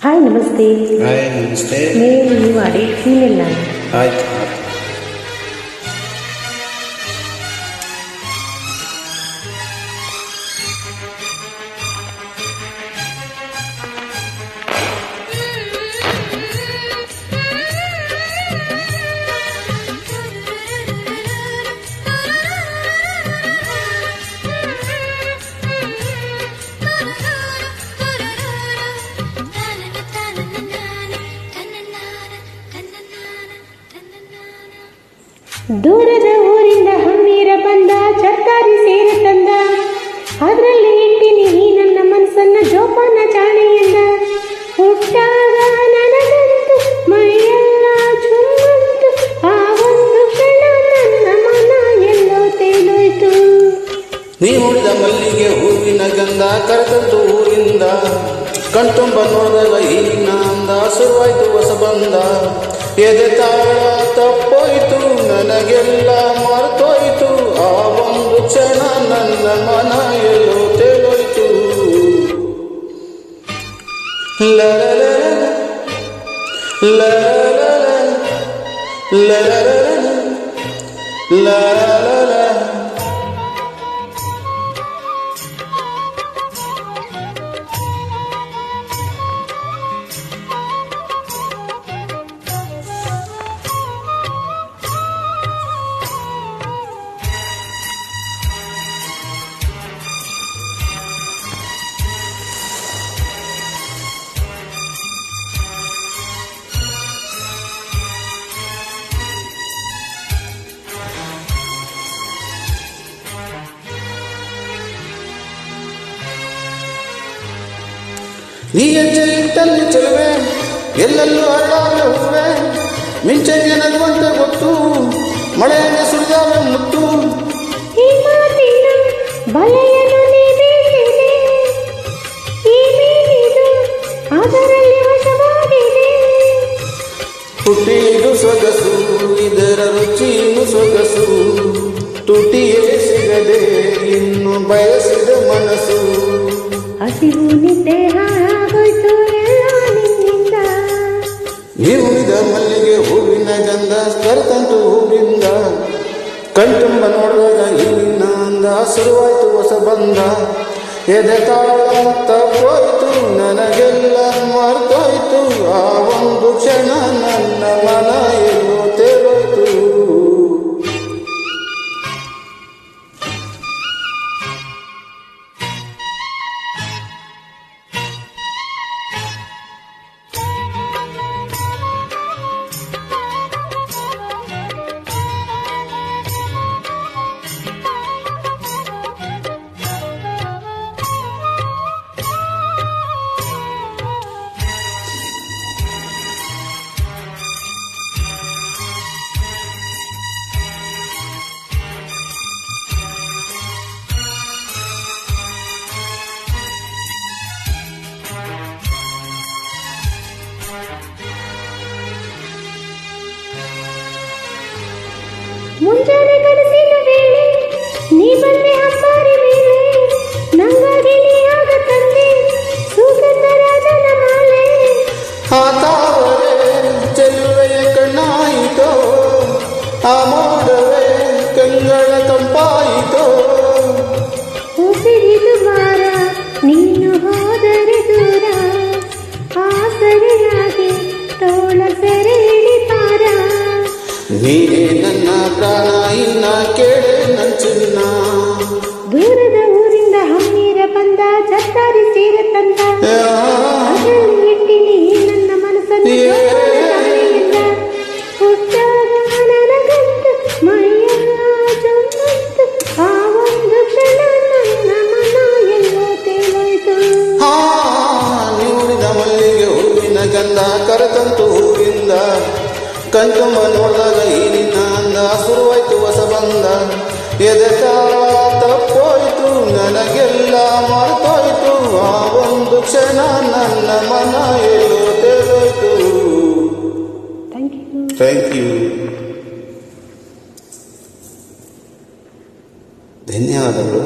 Hi ನಮಸ್ತೆ. Hi ನಮಸ್ತೆ. ಮೇಲ್ ನೀವು ಮಾಡಿ ಫೀಮೇಲ್ ನಾನು. ಆಯ್ತು. ದೂರದ ಊರಿಂದ ಹಮ್ಮೀರ ಬಂದ, ಚರ್ಕಾರಿ ಸೇರ ತಂದ, ಅದರಲ್ಲಿ ಇಟ್ಟಿನಿ ಈ ನನ್ನ ಮನಸ್ಸನ್ನ ಜೋಪಾನ ಜಾಣೆಯಿಂದ. ಹುಟ್ಟಾಗ ನನಗಂತೂ ಮೈಯೆಲ್ಲ ಚುಮ್ಮಂತು, ಆ ಒಂದು ಕ್ಷಣ ನನ್ನ ಮನ ಎಲ್ಲೋ ತೇಲೋಯ್ತು. ನೀ ಉಳಿದ ಮಲ್ಲಿಗೆ ಹೂವಿನ ಗಂಧ ಕರೆತಂತು ಊರಿಂದ, ಕಣ್ತುಂಬ ನೋಡಿದಾಗ ಈಗಿನ ಅಂದ ಶುರುವಾಯ್ತು ಹೊಸ ಬಂದ. ಎದೆ ತಾಳ ತಪ್ಪೋಯ್ತು, ನನಗೆಲ್ಲ ಮರ್ತೋಯ್ತು, ಆ ಒಂದು ಕ್ಷಣ ನನ್ನ ಮನ ಎಲ್ಲೋ ತೇಲೋಯ್ತು. ಲರಲ ಲರಲ ಲರಲ ಲರಲ. ನೀ ಹೆಜ್ಜೆ ಇಟ್ಟಲ್ಲಿ ಚೆಲುವೆ, ಎಲ್ಲೆಲ್ಲೂ ಅರಳಾಗ ಹೂವೆ, ಮಿಂಚಂಗೆ ನಗುವಂತೆ ಗೊತ್ತು, ಮಳೆಯನ್ನೇ ಸುರಿದಾವೆ ಮುತ್ತು. ಈ ಮಾತಿನ ಬಲೆಯನ್ನು ನೀ ಬೀಸಿದೆ, ಈ ಮೀನಿದು ಅದರಲ್ಲಿ ವಶವಾಗಿದೆ. ಹುಟ್ಟಿದು ಸೊಗಸು, ಇದರ ರುಚಿನು ಸೊಗಸು, ತುಟಿಯೇ ಸಿಗದೆ ಇನ್ನು ಬಯಸಿದ ಮನಸ್ಸು. ಹಸಿವು ನಿದ್ದೆ ಹಾಳಾಗೋಯ್ತು ಎಲ್ಲ ನಿನ್ನಿಂದ. ನೀ ಉಳಿದ ಮಲ್ಲಿಗೆ ಹೂವಿನ ಗಂಧ ಕರೆತಂತು ಹೂವಿಂದ, ಕಣ್ತುಂಬ ನೋಡಿದಾಗ ಇಲ್ಲಿನ ಅಂದ ಶುರುವಾಯ್ತು ಹೊಸ ಬಂದ. ಎದೆ ತಾಳ ತಪ್ಪೋಯ್ತು, ನನಗೆಲ್ಲ ಮರ್ತೋಯ್ತು, ಆ ಒಂದು ಕ್ಷಣ ನನ್ನ ಮನ ಎಲ್ಲೋ ತೇಲೋಯ್ತು. ಮುಂಜಾನೆ ಕನಸಿನ ವೇಳೆ ನೀ ಬಂದೆ ಹಂಬಾರಿ ಮೇಲೆ, ನಂಗಾಗಿ ನೀ ಆಗ ತಂದೆ ಸುಗಂಧರಾಜನ ಮಾಲೆ. ಆ ತಾವರೆ ಚೆಲುವೆಯ ಕಣ್ಣಾಯಿತೋ, ಆ ಮೋಡವೇ ಕಂಗಳ ತಂಪಾಯಿತೋ. ಉಸಿರಿದು ಭಾರ ನೀನು ಹೋದರೆ ದೂರ, ಆಸರೆಯಾಗಿ ತೋಳ ಸೆರೆ ಹಿಡಿತಾರ. ನೀನೇ ನನ್ನ ಪ್ರಾಣ, ಇನ್ನ ಕೇಳೆ ನಂಚಿನ್ನ. ದೂರದ ಊರಿಂದ ಹಮ್ಮೀರ ಬಂದ, ಚರ್ಕಾರಿ ಸೇರ ತಂದ, ಅದರಲ್ಲಿ ಇಟ್ಟಿನಿ ನನ್ನ ಮನಸ್ಸನ್ನು ಜೋಪಾನ ಜಾಣೆಯಿಂದ. ಹುಟ್ಟಾಗ ನನಗಂತೂ ಮೈಯೆಲ್ಲ ಜುಮ್ಮಂತು, ಆ ಒಂದು ಕ್ಷಣ ನನ್ನ ಮನ ಎಲ್ಲೋ ತೇಲೋಯ್ತು. ನೀ ಉಳಿದ ಮಲ್ಲಿಗೆ ಹೂವಿನ ಗಂಧ ಕರೆತಂತು ಹೂವಿಂದ, ಕಣ್ತುಂಬ ನೋಡಿದಾಗ ಈ ನಿನ್ನ ಅಂದ ಶುರುವಾಯ್ತು ಹೊಸ ಬಂದ. ಎದೆ ತಾಳ ತಪ್ಪೋಯ್ತು, ನನಗೆಲ್ಲ ಮರ್ತೋಯ್ತು, ಆ ಒಂದು ಕ್ಷಣ ನನ್ನ ಮನ ಎಲ್ಲೋ ತೇಲೋಯ್ತು. Thank you. ಧನ್ಯವಾದಗಳು.